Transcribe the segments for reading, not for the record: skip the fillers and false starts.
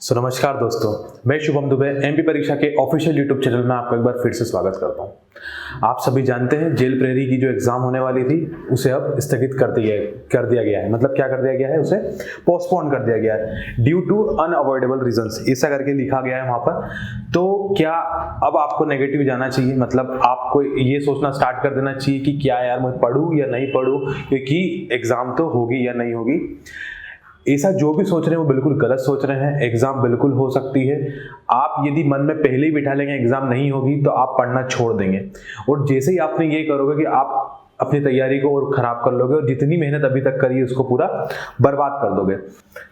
नमस्कार दोस्तों, मैं शुभम दुबे एमपी परीक्षा के ऑफिशियल यूट्यूब चैनल में आपका एक बार फिर से स्वागत करता हूं। आप सभी जानते हैं जेल प्रेरी की जो एग्जाम होने वाली थी उसे अब स्थगित कर दिया गया है। मतलब क्या कर दिया गया है, उसे पोस्टपोन कर दिया गया है ड्यू टू अनअवॉइडेबल रीजंस, ऐसा करके लिखा गया है वहां पर। तो क्या अब आपको नेगेटिव जाना चाहिए, मतलब आपको ये सोचना स्टार्ट कर देना चाहिए कि क्या यार मैं पढूं या नहीं पढूं, क्योंकि एग्जाम तो होगी या नहीं होगी। ऐसा जो भी सोच रहे हैं वो बिल्कुल गलत सोच रहे हैं। एग्जाम बिल्कुल हो सकती है। आप यदि मन में पहले ही बिठा लेंगे एग्जाम नहीं होगी तो आप पढ़ना छोड़ देंगे, और जैसे ही आपने ये करोगे कि आप अपनी तैयारी को और खराब कर लोगे और जितनी मेहनत अभी तक करी है उसको पूरा बर्बाद कर दोगे।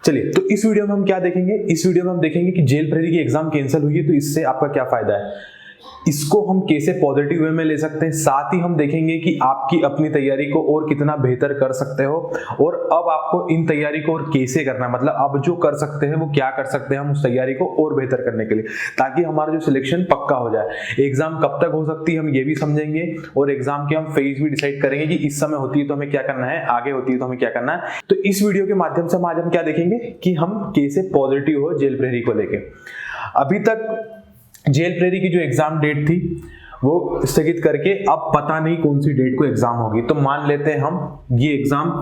चलिए, तो इस वीडियो में हम क्या देखेंगे, इस वीडियो में हम देखेंगे कि जेल प्रेरी की एग्जाम कैंसिल हुई है तो इससे आपका क्या फायदा है, इसको हम कैसे पॉजिटिव वे में ले सकते हैं। साथ ही हम देखेंगे कि आपकी अपनी तैयारी को और कितना बेहतर कर सकते हो, और अब आपको इन तैयारी को और कैसे करना है, मतलब अब जो कर सकते हैं वो क्या कर सकते हैं हम उस तैयारी को और बेहतर करने के लिए, ताकि हमारा जो सिलेक्शन पक्का हो जाए। एग्जाम कब तक हो सकती है हम ये भी समझेंगे, और एग्जाम के हम फेज भी डिसाइड करेंगे कि इस समय होती है तो हमें क्या करना है, आगे होती है तो हमें क्या करना है। तो इस वीडियो के माध्यम से आज हम क्या देखेंगे कि हम कैसे पॉजिटिव हो जेल प्रेरी को लेके। अभी तक जेल प्रेरी की जो एग्जाम डेट थी वो स्थगित करके अब पता नहीं कौन सी डेट को एग्जाम होगी। तो मान लेते हैं हम ये एग्जाम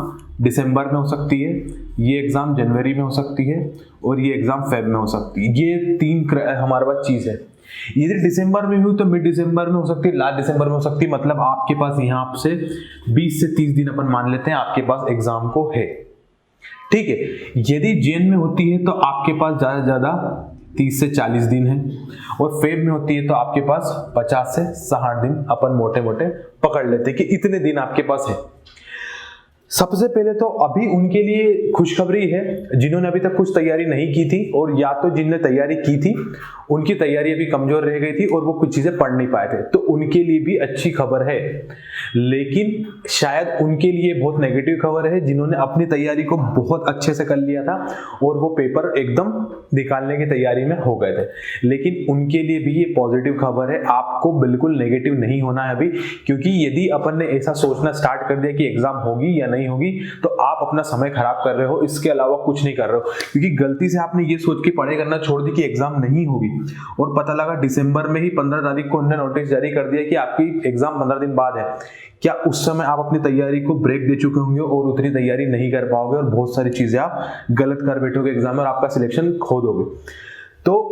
दिसंबर में हो सकती है, ये एग्जाम जनवरी में हो सकती है, और ये एग्जाम फेब में हो सकती है। ये तीन हमारे पास चीज है। यदि दिसंबर में हुई तो मिड दिसंबर में हो सकती है, लास्ट दिसंबर में हो सकती है। मतलब आपके पास यहाँ से 20 से 30 दिन अपन मान लेते हैं आपके पास एग्जाम को है, ठीक है। यदि जैन में होती है तो आपके पास ज्यादा से ज्यादा 30 से 40 दिन है, और फेब में होती है तो आपके पास 50 से 60 दिन अपन मोटे मोटे पकड़ लेते हैं कि इतने दिन आपके पास है। सबसे पहले तो अभी उनके लिए खुशखबरी है जिन्होंने अभी तक कुछ तैयारी नहीं की थी, और या तो जिनने तैयारी की थी उनकी तैयारी अभी कमजोर रह गई थी और वो कुछ चीजें पढ़ नहीं पाए थे, तो उनके लिए भी अच्छी खबर है। लेकिन शायद उनके लिए बहुत नेगेटिव खबर है जिन्होंने अपनी तैयारी को बहुत अच्छे से कर लिया था और वो पेपर एकदम निकालने की तैयारी में हो गए थे। लेकिन उनके लिए भी ये पॉजिटिव खबर है, आपको बिल्कुल नेगेटिव नहीं होना है अभी, क्योंकि यदि अपन ने ऐसा सोचना स्टार्ट कर दिया कि एग्जाम होगी या नहीं होगी तो आप अपना समय खराब कर रहे हो, इसके अलावा कुछ नहीं कर रहे हो। क्योंकि गलती से आपने ये सोच के पढ़ाई करना छोड़ दी कि एग्जाम नहीं होगी, और पता लगा दिसंबर में ही 15 तारीख को उन्होंने नोटिस जारी कर दिया कि आपकी एग्जाम 15 दिन बाद है। क्या उस समय आप अपनी तैयारी को ब्रेक दे चुके होंगे और उतनी तैयारी नहीं कर पाओगे, और बहुत सारी चीजें आप गलत कर बैठोगे एग्जाम में और आपका सिलेक्शन खो दोगे। तो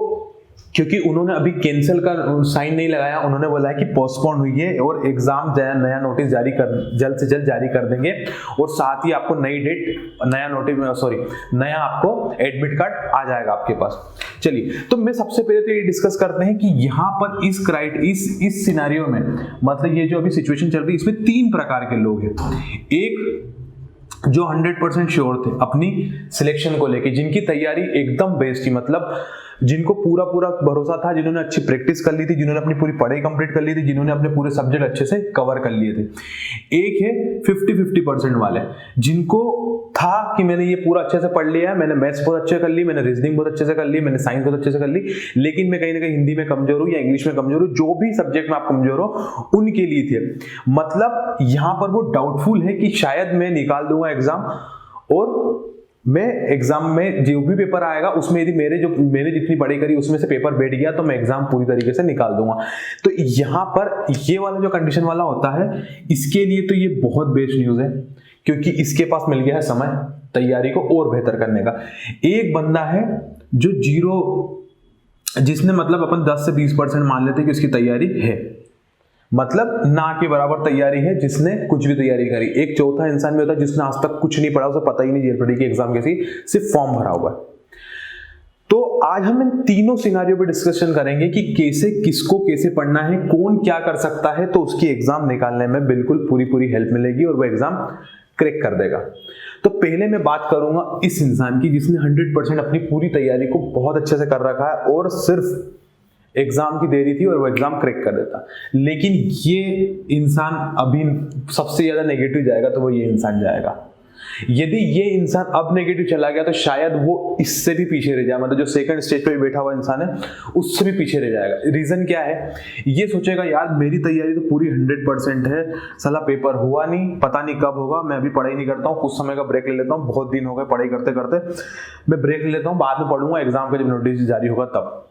क्योंकि उन्होंने अभी कैंसिल का साइन नहीं लगाया, उन्होंने बोला है कि पोस्टपोन हुई है और एग्जाम नया नोटिस जारी जल्द से जल्द जारी कर देंगे, और साथ ही आपको नई डेट, नया आपको एडमिट कार्ड आ जाएगा आपके पास। चलिए, तो मैं सबसे पहले तो ये डिस्कस करते हैं कि यहाँ पर इस सिनेरियो में, मतलब ये जो अभी सिचुएशन चल रही है इसमें 3 प्रकार के लोग हैं। एक जो 100% श्योर थे अपनी सिलेक्शन को लेके, जिनकी तैयारी एकदम बेस्ट थी, मतलब जिनको पूरा भरोसा था, जिन्होंने अच्छी प्रैक्टिस कर ली थी, जिन्होंने अपनी पूरी पढ़ाई कंप्लीट कर ली थी, जिन्होंने अपने पूरे सब्जेक्ट अच्छे से कवर कर लिए थे। एक है 50-50% वाले, जिनको था कि मैंने ये पूरा अच्छे से पढ़ लिया है, मैंने मैथ्स बहुत अच्छे कर ली, मैंने रीजनिंग बहुत अच्छे से कर ली, मैंने साइंस बहुत अच्छे से कर ली, लेकिन मैं कहीं ना कहीं हिंदी में कमजोर हूं या इंग्लिश में कमजोर हूं। जो भी सब्जेक्ट में आप कमजोर हो उनके लिए थे। मतलब यहां पर वो डाउटफुल है कि शायद मैं निकाल दूंगा एग्जाम, और मैं एग्जाम में जो भी पेपर आएगा उसमें यदि मैंने जितनी पढ़ाई करी उसमें से पेपर बैठ गया तो मैं एग्जाम पूरी तरीके से निकाल दूंगा। तो यहाँ पर ये वाला जो कंडीशन वाला होता है, इसके लिए तो ये बहुत बेस्ट न्यूज है, क्योंकि इसके पास मिल गया है समय तैयारी को और बेहतर करने का। एक बंदा है जो जिसने मतलब अपन 10 से 20% मान लेते हैं कि उसकी तैयारी है, मतलब ना के बराबर तैयारी है, जिसने कुछ भी तैयारी करी। एक चौथा इंसान भी होता है जिसने आज तक कुछ नहीं पढ़ा, उसे पता ही नहीं जेल प्रेरी की एग्जाम कैसी, सिर्फ फॉर्म भरा हुआ है। तो आज हम इन तीनों सिनेरियो पे डिस्कशन करेंगे कि किसको कैसे पढ़ना है, कौन क्या कर सकता है, तो उसकी एग्जाम निकालने में बिल्कुल पूरी हेल्प मिलेगी और वो एग्जाम क्रैक कर देगा। तो पहले मैं बात करूंगा इस इंसान की जिसने 100% अपनी पूरी तैयारी को बहुत अच्छे से कर रखा है और सिर्फ एग्जाम की देरी थी और वो एग्जाम क्रैक कर देता। लेकिन ये इंसान अभी सबसे ज्यादा नेगेटिव जाएगा तो वो ये इंसान जाएगा। यदि ये इंसान अब नेगेटिव चला गया तो शायद वो इससे भी पीछे रह जाए, मतलब जो सेकंड स्टेज पे बैठा हुआ इंसान है उससे भी पीछे रह जाएगा। रीजन क्या है, ये सोचेगा यार मेरी तैयारी तो पूरी 100% है, साला पेपर हुआ नहीं, पता नहीं कब होगा, मैं अभी पढ़ाई नहीं करता हूँ, कुछ समय का ब्रेक ले लेता हूँ, बहुत दिन हो गए पढ़ाई करते करते, मैं ब्रेक ले लेता हूँ, बाद में पढ़ूंगा, एग्जाम का जब नोटिस जारी होगा तब।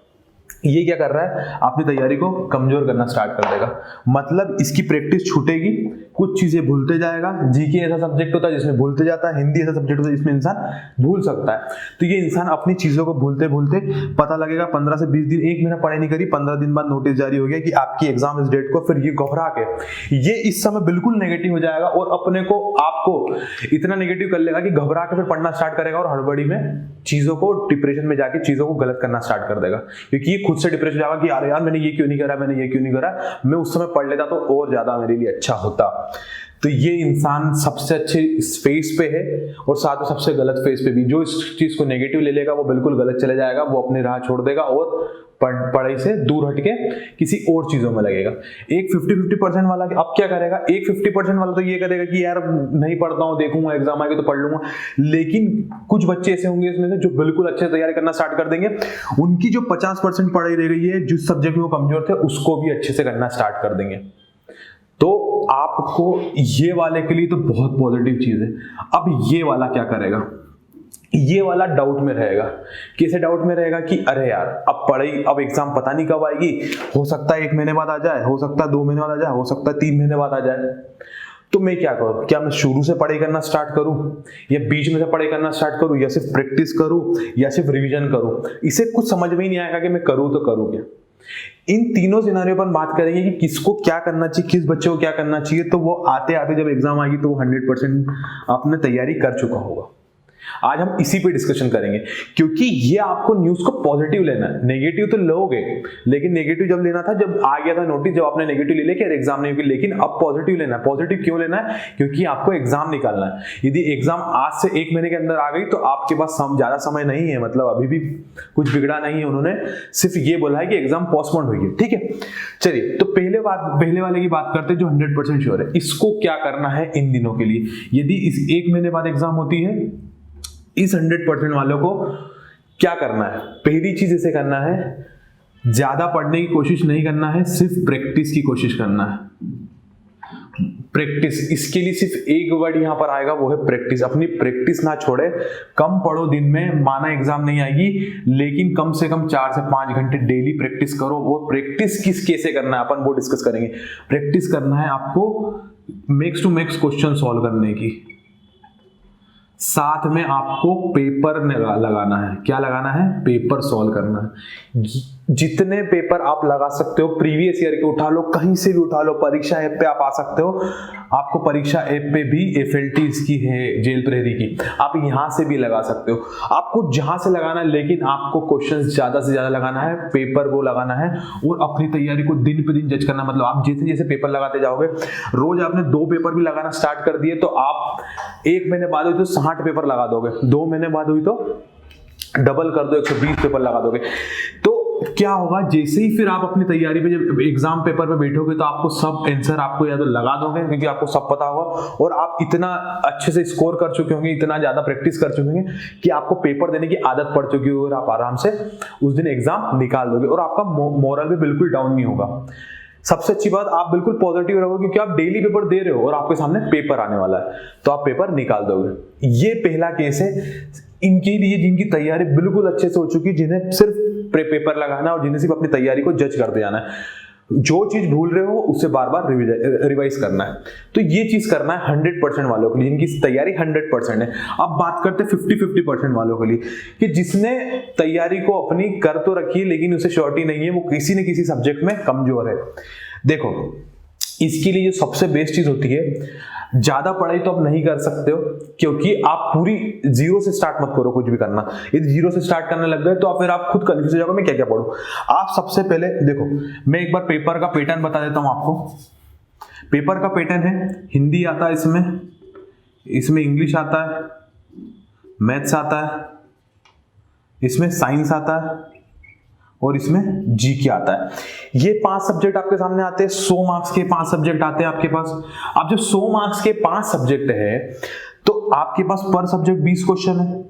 ये क्या कर रहा है, अपनी तैयारी को कमजोर करना स्टार्ट कर देगा। मतलब इसकी प्रैक्टिस छूटेगी, कुछ चीजें भूलते जाएगा। जीके ऐसा सब्जेक्ट होता है जिसमें भूलते जाता है, हिंदी ऐसा सब्जेक्ट होता है जिसमें इंसान भूल सकता है। तो ये इंसान अपनी चीजों को भूलते भूलते पता लगेगा 15 से 20 दिन, 1 महीना पढ़ाई नहीं करी, 15 दिन बाद नोटिस जारी हो गया कि आपकी एग्जाम इस डेट को, फिर ये घबरा के ये इस समय बिल्कुल नेगेटिव हो जाएगा और अपने को आपको इतना नेगेटिव कर लेगा कि घबरा के फिर पढ़ना स्टार्ट करेगा और हड़बड़ी में चीजों को, डिप्रेशन में जाके चीजों को गलत करना स्टार्ट कर देगा, क्योंकि ये खुद से डिप्रेशन जाएगा कि यार मैंने ये क्यों नहीं करा, मैंने ये क्यों नहीं करा, मैं उस समय पढ़ लेता तो और ज्यादा मेरे लिए अच्छा होता। तो ये इंसान सबसे अच्छे फेस पे है और साथ में सबसे गलत फेस पे भी। जो इस चीज को नेगेटिव ले लेगा वो बिल्कुल गलत चले जाएगा, वो अपनी राह छोड़ देगा और पढ़ाई से दूर हटके किसी और चीजों में लगेगा। एक 50-50% वाला अब क्या करेगा, एक 50% वाला तो ये करेगा कि यार नहीं पढ़ता हूँ, देखूंगा एग्जाम आएगा तो पढ़ लूंगा। लेकिन कुछ बच्चे ऐसे होंगे इसमें से जो बिल्कुल अच्छे तैयारी करना स्टार्ट कर देंगे, उनकी जो 50% पढ़ाई रह गई है, जिस सब्जेक्ट में वो कमजोर थे उसको भी अच्छे से करना स्टार्ट कर देंगे। तो आपको ये वाले के लिए तो बहुत पॉजिटिव चीज है। अब ये वाला क्या करेगा, ये वाला डाउट में रहेगा। कैसे डाउट में रहेगा कि अरे यार अब पढ़ाई, अब एग्जाम पता नहीं कब आएगी, हो सकता है 1 महीने बाद आ जाए, हो सकता है 2 महीने बाद आ जाए, हो सकता है 3 महीने बाद आ जाए। तो मैं क्या करूं, क्या मैं शुरू से पढ़ाई करना स्टार्ट करूं या बीच में से पढ़ाई करना स्टार्ट करूं या सिर्फ प्रैक्टिस करूं या सिर्फ रिवीजन करूं? इसे कुछ समझ में ही नहीं आएगा कि मैं करूं तो करूं क्या। इन तीनों सिनारियों पर बात करेंगे कि किसको क्या करना चाहिए, किस बच्चे को क्या करना चाहिए। तो वो आते आते जब एग्जाम आएगी तो वो 100% आपने तैयारी कर चुका होगा। आज हम इसी पे डिस्कशन करेंगे, क्योंकि ये आपको न्यूज को पॉजिटिव लेना है। नेगेटिव तो लोगे, लेकिन नेगेटिव जब लेना था, जब आ गया था नोटिस, जब आपने नेगेटिव ले लिया कि एग्जाम नहीं होगी, लेकिन अब पॉजिटिव लेना है। पॉजिटिव क्यों लेना है, क्योंकि आपको एग्जाम निकालना है। यदि एग्जाम आज से 1 महीने के अंदर आ गई तो आपके पास ज्यादा समय नहीं है, मतलब अभी भी कुछ बिगड़ा नहीं है। उन्होंने सिर्फ ये बोला है कि एग्जाम पोस्टपोन हुई है, ठीक है। चलिए, तो पहले वाले की बात करते हैं जो 100% श्योर है। इसको क्या करना है इन दिनों के लिए, यदि इस 1 महीने बाद एग्जाम होती है, इस 100% वालों को क्या करना है? पहली चीज इसे करना है, ज्यादा पढ़ने की कोशिश नहीं करना है, सिर्फ प्रैक्टिस की कोशिश करना है। प्रैक्टिस, इसके लिए सिर्फ एक वर्ड यहां पर आएगा, वो है प्रैक्टिस। अपनी प्रैक्टिस ना छोड़े, कम पढ़ो दिन में, माना एग्जाम नहीं आएगी, लेकिन कम से कम 4 से 5 घंटे डेली प्रैक्टिस करो। और प्रैक्टिस किस कैसे करना है अपन वो डिस्कस करेंगे। प्रैक्टिस करना है आपको max to max question solve करने की, साथ में आपको पेपर लगाना है। क्या लगाना है? पेपर सॉल्व करना है। जितने पेपर आप लगा सकते हो, प्रीवियस ईयर के उठा लो, कहीं से भी उठा लो, परीक्षा ऐप पे आप आ सकते हो। आपको परीक्षा ऐप पे भी FLT इसकी है, जेल प्रहरी की, आप यहां से भी लगा सकते हो। आपको जहां से लगाना है, लेकिन आपको क्वेश्चंस ज्यादा से ज्यादा लगाना है, पेपर को लगाना है और अपनी तैयारी को दिन पे दिन जज करना। मतलब आप जैसे जैसे पेपर लगाते जाओगे, रोज आपने 2 पेपर भी लगाना स्टार्ट कर दिए तो आप 1 महीने बाद हुई तो 60 पेपर लगा दोगे, 2 महीने बाद हुई तो डबल कर दो, 120 पेपर लगा दोगे। तो क्या होगा, जैसे ही फिर आप अपनी तैयारी पे जब एग्जाम पेपर पे बैठोगे तो आपको सब आंसर आपको या तो लगा दोगे, क्योंकि आपको सब पता होगा और आप इतना अच्छे से स्कोर कर चुके होंगे, इतना ज्यादा प्रैक्टिस कर चुके होंगे कि आपको पेपर देने की आदत पड़ चुकी होगी और आप आराम से उस दिन एग्जाम निकाल दोगे और आपका मोरल भी बिल्कुल डाउन नहीं होगा। सबसे अच्छी बात, आप बिल्कुल पॉजिटिव रहोगे क्योंकि आप डेली पेपर दे रहे हो और आपके सामने पेपर आने वाला है, तो आप पेपर निकाल दोगे। ये पहला केस है इनके लिए जिनकी तैयारी बिल्कुल अच्छे से हो चुकी, जिन्हें सिर्फ पेपर लगाना और जिन्हें सिर्फ अपनी तैयारी को जज करते जाना है। जो चीज भूल रहे हो उससे बार बार रिवाइज करना है। तो ये चीज करना है 100% वालों के लिए, जिनकी तैयारी 100% है। अब बात करते हैं 50-50% वालों के लिए, कि जिसने तैयारी को अपनी कर तो रखी है लेकिन उसे श्योरिटी नहीं है, वो किसी न किसी सब्जेक्ट में कमजोर है। देखो, इसके लिए जो सबसे बेस्ट चीज होती है, ज्यादा पढ़ाई तो आप नहीं कर सकते हो, क्योंकि आप पूरी 0 से स्टार्ट मत करो कुछ भी करना। यदि 0 से स्टार्ट करने लग गए तो फिर आप खुद कंफ्यूज हो जाओगे मैं क्या क्या पढ़ूं। आप सबसे पहले देखो, मैं एक बार पेपर का पैटर्न बता देता हूं आपको। पेपर का पैटर्न है, हिंदी आता है, इसमें इंग्लिश आता है, मैथ्स आता है, इसमें साइंस आता है और इसमें जीके आता है। ये 5 सब्जेक्ट आपके सामने आते हैं। 100 मार्क्स के 5 सब्जेक्ट आते हैं आपके पास। अब जब 100 मार्क्स के 5 सब्जेक्ट है तो आपके पास पर सब्जेक्ट 20 क्वेश्चन है।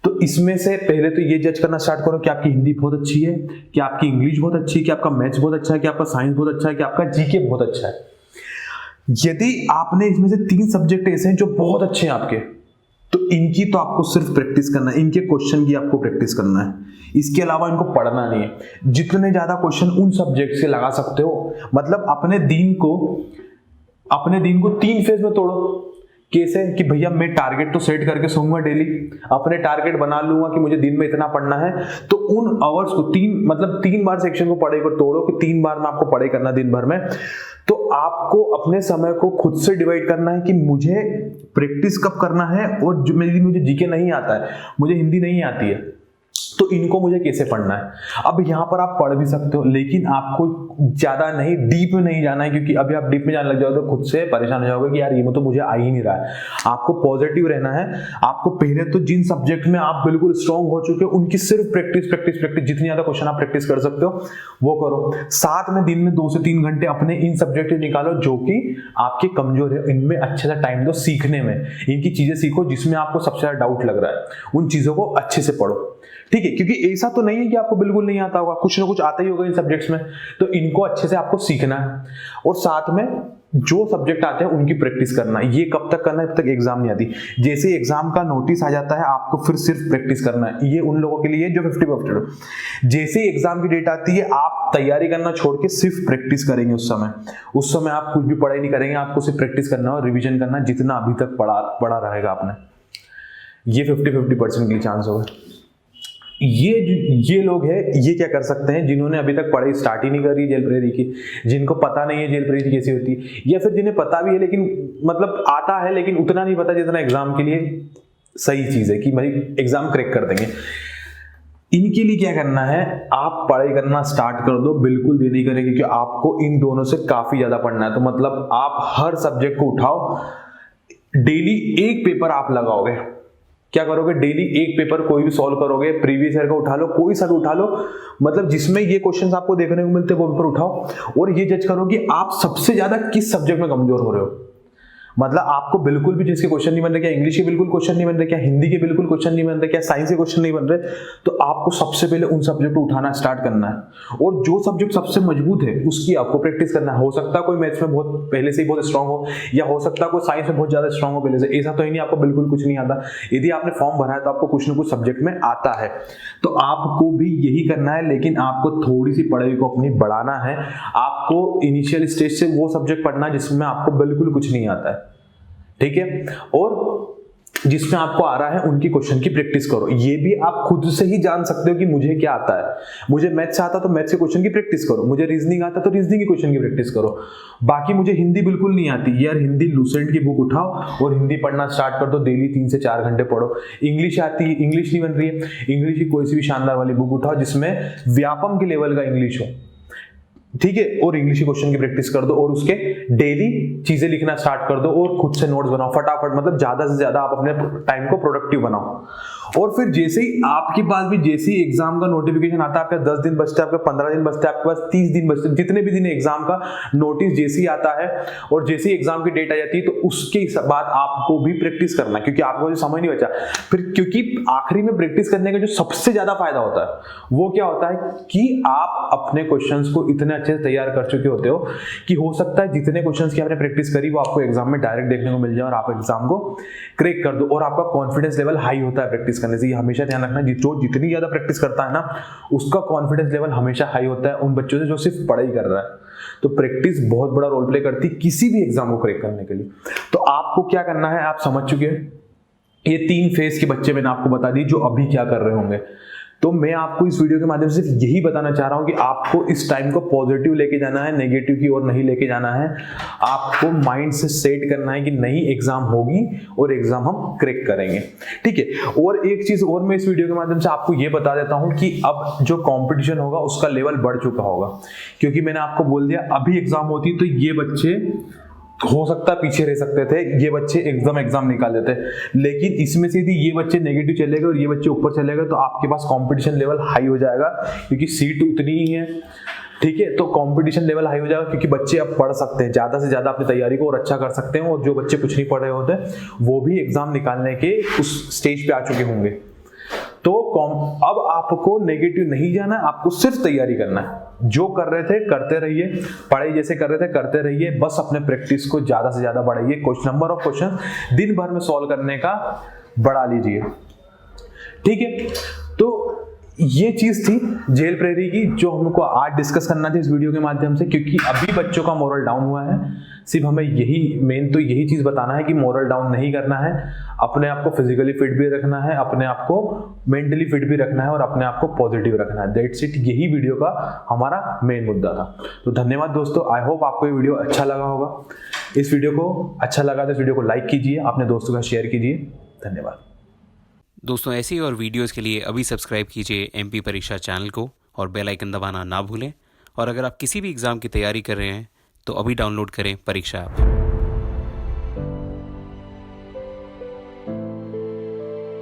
तो इसमें से पहले तो ये जज करना स्टार्ट करो कि आपकी हिंदी बहुत अच्छी है, कि आपकी इंग्लिश बहुत अच्छी है, कि आपका मैथ्स बहुत अच्छा है, कि आपका साइंस बहुत अच्छा है, कि आपका जीके बहुत अच्छा है। यदि आपने इसमें से 3 सब्जेक्ट ऐसे हैं जो बहुत अच्छे हैं आपके, तो इनकी तो आपको सिर्फ प्रैक्टिस करना है, इनके क्वेश्चन की आपको प्रैक्टिस करना है, इसके अलावा इनको पढ़ना नहीं है। जितने ज्यादा क्वेश्चन उन सब्जेक्ट से लगा सकते हो, मतलब अपने दिन को 3 फेज में तोड़ो। कैसे कि भैया मैं टारगेट तो सेट करके सोऊंगा डेली, अपने टारगेट बना लूंगा कि मुझे दिन में इतना पढ़ना है, तो उन आवर्स को 3 बार सेक्शन को पढ़ाई को तोड़ो कि 3 बार में आपको पढ़ाई करना दिन भर में। तो आपको अपने समय को खुद से डिवाइड करना है कि मुझे प्रैक्टिस कब करना है, और जो मुझे जीके नहीं आता है, मुझे हिंदी नहीं आती है, तो इनको मुझे कैसे पढ़ना है। अब यहाँ पर आप पढ़ भी सकते हो, लेकिन आपको ज्यादा नहीं डीप में नहीं जाना है, क्योंकि अभी आप डीप में जाने लग जाओगे तो खुद से परेशान हो जाओगे कि यार ये तो मुझे आ ही नहीं रहा है। आपको पॉजिटिव रहना है। आपको पहले तो जिन सब्जेक्ट में आप बिल्कुल स्ट्रांग हो चुके हो उनकी सिर्फ प्रैक्टिस, जितनी ज्यादा क्वेश्चन आप प्रैक्टिस कर सकते हो वो करो। साथ में दिन में 2 से 3 घंटे अपने इन सब्जेक्ट निकालो जो कि आपके कमजोर है, इनमें अच्छे से टाइम दो सीखने में, इनकी चीजें सीखो जिसमें आपको सबसे ज्यादा डाउट लग रहा है, उन चीजों को अच्छे से पढ़ो। ठीक है, क्योंकि ऐसा तो नहीं है कि आपको बिल्कुल नहीं आता होगा, कुछ ना कुछ आता ही होगा इन सब्जेक्ट्स में, तो इनको अच्छे से आपको सीखना है। और साथ में जो सब्जेक्ट आते हैं उनकी प्रैक्टिस करना है। ये कब तक करना है? जब तक एग्जाम नहीं आती। जैसे एग्जाम का नोटिस आ जाता है आपको फिर सिर्फ प्रैक्टिस करना है। ये उन लोगों के लिए जो 50-50। जैसे एग्जाम की डेट आती है आप तैयारी करना छोड़ के सिर्फ प्रैक्टिस करेंगे। उस समय आप कुछ भी पढ़ाई नहीं करेंगे, आपको सिर्फ प्रैक्टिस करना है और रिविजन करना है जितना अभी तक पढ़ा रहेगा आपने। ये 50-50% के लिए चांस होगा। ये लोग हैं, ये क्या कर सकते हैं जिन्होंने अभी तक पढ़ाई स्टार्ट ही नहीं करी जेल प्रेरी की, जिनको पता नहीं है जेल प्रेरी कैसी होती है, या फिर जिन्हें पता भी है लेकिन मतलब आता है लेकिन उतना नहीं पता जितना एग्जाम के लिए सही चीज है कि भाई एग्जाम क्रैक कर देंगे। इनके लिए क्या करना है, आप पढ़ाई करना स्टार्ट कर दो, बिल्कुल देर नहीं करेंगे क्योंकि आपको इन दोनों से काफी ज्यादा पढ़ना है। तो मतलब आप हर सब्जेक्ट को उठाओ, डेली एक पेपर आप लगाओगे। क्या करोगे? डेली एक पेपर कोई भी सॉल्व करोगे, प्रीवियस ईयर का उठा लो, कोई सा भी उठा लो, मतलब जिसमें ये क्वेश्चंस आपको देखने को मिलते हैं वो पेपर उठाओ और ये जज करो कि आप सबसे ज्यादा किस सब्जेक्ट में कमजोर हो रहे हो। मतलब आपको बिल्कुल भी जिसके क्वेश्चन नहीं बन रहे, क्या इंग्लिश के बिल्कुल क्वेश्चन नहीं बन रहे, क्या हिंदी के बिल्कुल क्वेश्चन नहीं बन रहे, क्या साइंस के क्वेश्चन नहीं बन रहे, तो आपको सबसे पहले उन सब्जेक्ट को उठाना स्टार्ट करना है और जो सब्जेक्ट सबसे मजबूत है उसकी आपको प्रैक्टिस करना है। हो सकता है कोई मैथ्स में बहुत पहले से ही बहुत स्ट्रांग हो, या हो सकता है कोई साइंस में बहुत ज्यादा स्ट्रांग हो पहले से। ऐसा तो ही नहीं आपको बिल्कुल कुछ नहीं आता। यदि आपने फॉर्म भरा है तो आपको कुछ ना कुछ सब्जेक्ट में आता है, तो आपको भी यही करना है। लेकिन आपको थोड़ी सी पढ़ाई को अपनी बढ़ाना है। आपको इनिशियल स्टेज से वो सब्जेक्ट पढ़ना है जिसमें आपको बिल्कुल कुछ नहीं आता है, ठीक है, और जिसमें आपको आ रहा है उनकी क्वेश्चन की प्रैक्टिस करो। ये भी आप खुद से ही जान सकते हो कि मुझे क्या आता है। मुझे मैथ्स आता तो मैथ्स के क्वेश्चन की प्रैक्टिस करो, मुझे रीजनिंग आता तो रीजनिंग के क्वेश्चन की प्रैक्टिस करो। बाकी मुझे हिंदी बिल्कुल नहीं आती, यार हिंदी लूसेंट की बुक उठाओ और हिंदी पढ़ना स्टार्ट कर दो। डेली 3 से 4 घंटे पढ़ो। इंग्लिश आती है, इंग्लिश नहीं बन रही है, इंग्लिश की कोई सी भी शानदार वाली बुक उठाओ जिसमें व्यापम के लेवल का इंग्लिश हो, ठीक है, और इंग्लिश के क्वेश्चन की प्रैक्टिस कर दो और उसके डेली चीजें लिखना स्टार्ट कर दो और खुद से नोट्स बनाओ फटाफट। मतलब ज्यादा से ज्यादा आप अपने टाइम को प्रोडक्टिव बनाओ। और फिर जैसे ही आपके पास भी जैसे ही एग्जाम का नोटिफिकेशन आता है, आपके 10 दिन बचते हैं, आपके 15 दिन बचते हैं, आपके पास 30 दिन बचते हैं, जितने भी दिन एग्जाम का नोटिस जैसे ही आता है और जैसे ही एग्जाम की डेट आ जाती है, तो उसके बाद आपको भी प्रैक्टिस करना है क्योंकि आपको जो समय नहीं बचा फिर। क्योंकि आखिरी में प्रैक्टिस करने का जो सबसे ज्यादा फायदा होता है वो क्या होता है कि आप अपने क्वेश्चंस को इतने अच्छे से तैयार कर चुके होते हो कि हो सकता है जितने क्वेश्चंस की आपने प्रैक्टिस करी वो आपको एग्जाम में डायरेक्ट देखने को मिल जाए और आप एग्जाम को क्रैक कर दो। और आपका कॉन्फिडेंस लेवल हाई होता है प्रैक्टिस करने से। ये हमेशा ध्यान रखना, जो जितनी ज्यादा प्रैक्टिस करता है ना उसका कॉन्फिडेंस लेवल हमेशा हाई होता है उन बच्चों से जो सिर्फ पढ़ाई कर रहा है। तो प्रैक्टिस बहुत बड़ा रोल प्ले करती है किसी भी एग्जाम को क्रैक करने के लिए। तो आपको क्या करना है आप समझ चुके हैं। ये 3 फेज के बच्चे मैंने आपको बता दी जो अभी क्या कर रहे होंगे। तो मैं आपको इस वीडियो के माध्यम से सिर्फ यही बताना चाह रहा हूं कि आपको इस टाइम को पॉजिटिव लेके जाना है, नेगेटिव की ओर नहीं लेके जाना है। आपको माइंड से सेट करना है कि नहीं एग्जाम होगी और एग्जाम हम क्रैक करेंगे, ठीक है। और एक चीज और मैं इस वीडियो के माध्यम से आपको ये बता देता हूं कि अब जो कंपटीशन होगा उसका लेवल बढ़ चुका होगा, क्योंकि मैंने आपको बोल दिया अभी एग्जाम होती तो ये बच्चे हो सकता है पीछे रह सकते थे, ये बच्चे एकदम एग्जाम निकाल देते। लेकिन इसमें से यदि ये बच्चे नेगेटिव चले गए और ये बच्चे ऊपर चले गए तो आपके पास कंपटीशन लेवल हाई हो जाएगा क्योंकि सीट उतनी ही है, ठीक है, तो कंपटीशन लेवल हाई हो जाएगा क्योंकि बच्चे अब पढ़ सकते हैं, ज़्यादा से ज़्यादा अपनी तैयारी को और अच्छा कर सकते हैं, और जो बच्चे कुछ नहीं पढ़ रहे होते वो भी एग्जाम निकालने के उस स्टेज पे आ चुके होंगे। तो अब आपको नेगेटिव नहीं जाना है, आपको सिर्फ तैयारी करना है। जो कर रहे थे करते रहिए, पढ़ाई जैसे कर रहे थे करते रहिए, बस अपने प्रैक्टिस को ज्यादा से ज्यादा बढ़ाइए। नंबर ऑफ क्वेश्चन दिन भर में सॉल्व करने का बढ़ा लीजिए, ठीक है। तो ये चीज थी जेल प्रेरी की जो हमको आज डिस्कस करना थी इस वीडियो के माध्यम से, क्योंकि अभी बच्चों का मोरल डाउन हुआ है। सिर्फ हमें यही चीज बताना है कि मोरल डाउन नहीं करना है, अपने आप को फिजिकली फिट भी रखना है, अपने आप को मेंटली फिट भी रखना है, और अपने आप को पॉजिटिव रखना है। दैट्स इट, यही वीडियो का हमारा मेन मुद्दा था। तो धन्यवाद दोस्तों, आई होप आपको ये वीडियो अच्छा लगा होगा। इस वीडियो को अच्छा लगा तो इस वीडियो को लाइक कीजिए, अपने दोस्तों का शेयर कीजिए। धन्यवाद दोस्तों। ऐसी और वीडियोस के लिए अभी सब्सक्राइब कीजिए एमपी परीक्षा चैनल को और बेल आइकन दबाना ना भूलें। और अगर आप किसी भी एग्ज़ाम की तैयारी कर रहे हैं तो अभी डाउनलोड करें परीक्षा ऐप।